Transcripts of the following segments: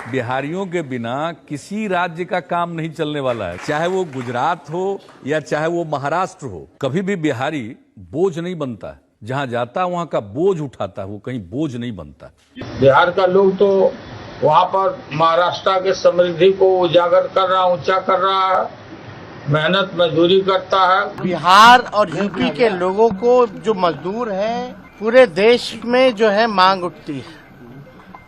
बिहारियों के बिना किसी राज्य का काम नहीं चलने वाला है, चाहे वो गुजरात हो या चाहे वो महाराष्ट्र हो। कभी भी बिहारी बोझ नहीं बनता है, जहां जाता है वहां का बोझ उठाता है, वो कहीं बोझ नहीं बनता। बिहार का लोग तो वहाँ पर महाराष्ट्र के समृद्धि को उजागर कर रहा, ऊंचा कर रहा है, मेहनत मजदूरी करता है। बिहार और यूपी के लोगों को जो मजदूर हैं, पूरे देश में जो है मांग उठती है,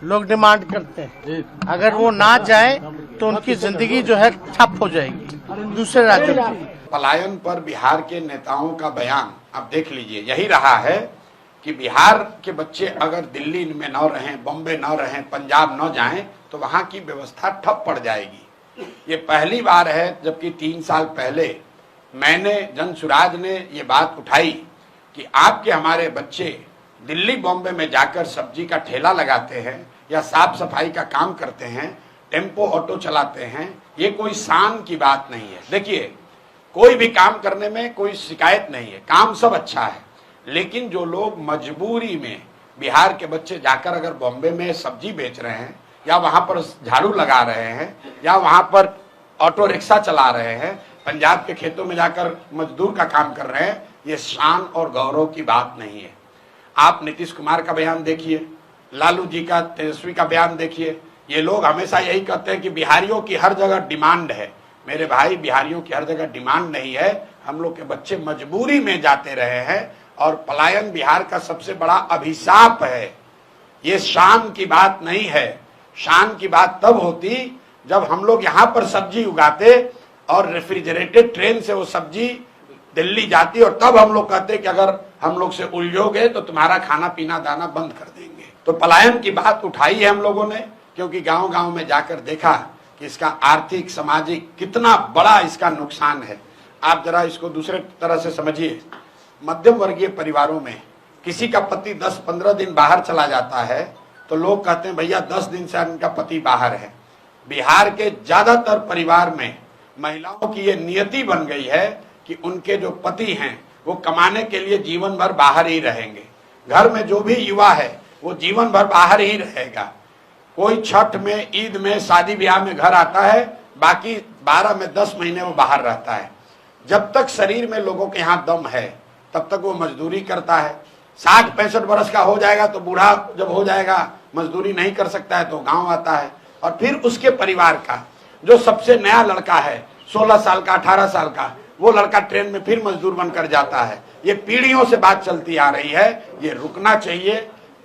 लोग डिमांड करते हैं। अगर वो ना जाए तो उनकी जिंदगी जो है ठप हो जाएगी दूसरे राज्यों की। पलायन पर बिहार के नेताओं का बयान आप देख लीजिए, यही रहा है कि बिहार के बच्चे अगर दिल्ली में न रहें, बॉम्बे न रहें, पंजाब न जाएं तो वहां की व्यवस्था ठप पड़ जाएगी। ये पहली बार है, जबकि 3 साल पहले मैंने जनसुराज ने ये बात उठाई कि आपके हमारे बच्चे दिल्ली बॉम्बे में जाकर सब्जी का ठेला लगाते हैं या साफ सफाई का काम करते हैं, टेम्पो ऑटो चलाते हैं। ये कोई शान की बात नहीं है। देखिए, कोई भी काम करने में कोई शिकायत नहीं है, काम सब अच्छा है, लेकिन जो लोग मजबूरी में बिहार के बच्चे जाकर अगर बॉम्बे में सब्जी बेच रहे हैं या वहां पर झाड़ू लगा रहे हैं या वहां पर ऑटो रिक्शा चला रहे हैं, पंजाब के खेतों में जाकर मजदूर का काम कर रहे हैं, ये शान और गौरव की बात नहीं है। आप नीतीश कुमार का बयान देखिए, लालू जी का, तेजस्वी का बयान देखिए। ये लोग हमेशा यही कहते हैं कि बिहारियों की हर जगह डिमांड है। मेरे भाई, बिहारियों की हर जगह डिमांड नहीं है। हम लोग के बच्चे मजबूरी में जाते रहे हैं और पलायन बिहार का सबसे बड़ा अभिशाप है। ये शान की बात नहीं है। शान की बात तब होती जब हम लोग यहाँ पर सब्जी उगाते और रेफ्रिजरेटेड ट्रेन से वो सब्जी दिल्ली जाती और तब हम लोग कहते कि अगर हम लोग से उलझोगे तो तुम्हारा खाना पीना दाना बंद कर देंगे। तो पलायन की बात उठाई है हम लोगों ने, क्योंकि गांव-गांव में जाकर देखा कि इसका आर्थिक सामाजिक कितना बड़ा इसका नुकसान है। आप जरा इसको दूसरे तरह से समझिए। मध्यम वर्गीय परिवारों में किसी का पति 10-15 दिन बाहर चला जाता है तो लोग कहते हैं भैया 10 दिन से इनका पति बाहर है। बिहार के ज्यादातर परिवार में महिलाओं की ये नियति बन गई है कि उनके जो पति हैं वो कमाने के लिए जीवन भर बाहर ही रहेंगे। घर में जो भी युवा है वो जीवन भर बाहर ही रहेगा। कोई छठ में, ईद में, शादी ब्याह में घर आता है, बाकी 12 में 10 महीने वो बाहर रहता है। जब तक शरीर में लोगों के यहाँ दम है तब तक वो मजदूरी करता है। 60-65 वर्ष का हो जाएगा तो बूढ़ा जब हो जाएगा, मजदूरी नहीं कर सकता है तो गांव आता है। और फिर उसके परिवार का जो सबसे नया लड़का है, 16 साल का, 18 साल का, वो लड़का ट्रेन में फिर मजदूर बनकर जाता है। ये पीढ़ियों से बात चलती आ रही है, ये रुकना चाहिए।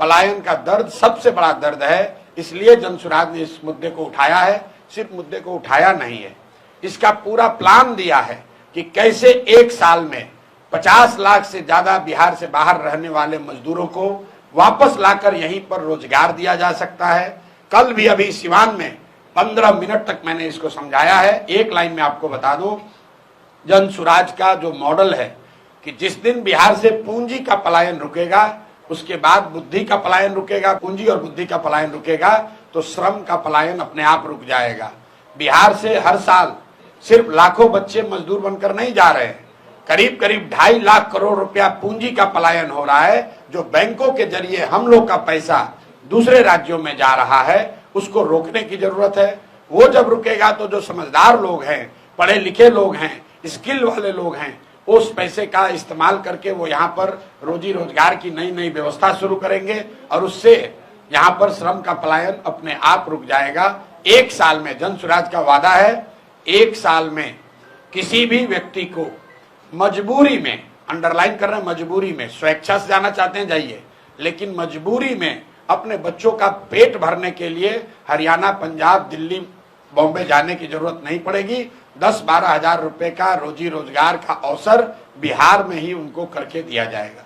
पलायन का दर्द सबसे बड़ा दर्द है, इसलिए जनसुराज ने इस मुद्दे को उठाया है। सिर्फ मुद्दे को उठाया नहीं है, इसका पूरा प्लान दिया है कि कैसे 1 साल में 50 लाख से ज्यादा बिहार से बाहर रहने वाले मजदूरों को वापस लाकर यहीं पर रोजगार दिया जा सकता है। कल भी अभी सिवान में 15 मिनट तक मैंने इसको समझाया है। एक लाइन में आपको बता दूं, जनसुराज का जो मॉडल है कि जिस दिन बिहार से पूंजी का पलायन रुकेगा, उसके बाद बुद्धि का पलायन रुकेगा। पूंजी और बुद्धि का पलायन रुकेगा तो श्रम का पलायन अपने आप रुक जाएगा। बिहार से हर साल सिर्फ लाखों बच्चे मजदूर बनकर नहीं जा रहे हैं, करीब करीब 2.5 लाख करोड़ रुपया पूंजी का पलायन हो रहा है, जो बैंकों के जरिए हम लोग का पैसा दूसरे राज्यों में जा रहा है। उसको रोकने की जरूरत है। वो जब रुकेगा तो जो समझदार लोग हैं, पढ़े लिखे लोग हैं, स्किल वाले लोग हैं, उस पैसे का इस्तेमाल करके वो यहाँ पर रोजी रोजगार की नई नई व्यवस्था शुरू करेंगे और उससे यहाँ पर श्रम का पलायन अपने आप रुक जाएगा। 1 साल में, जनसुराज का वादा है, 1 साल में किसी भी व्यक्ति को मजबूरी में, अंडरलाइन कर रहे हैं, मजबूरी में, स्वेच्छा से जाना चाहते हैं जाइए, लेकिन मजबूरी में अपने बच्चों का पेट भरने के लिए हरियाणा, पंजाब, दिल्ली, बॉम्बे जाने की जरूरत नहीं पड़ेगी। 10-12 हजार रुपए का रोजी रोजगार का अवसर बिहार में ही उनको करके दिया जाएगा।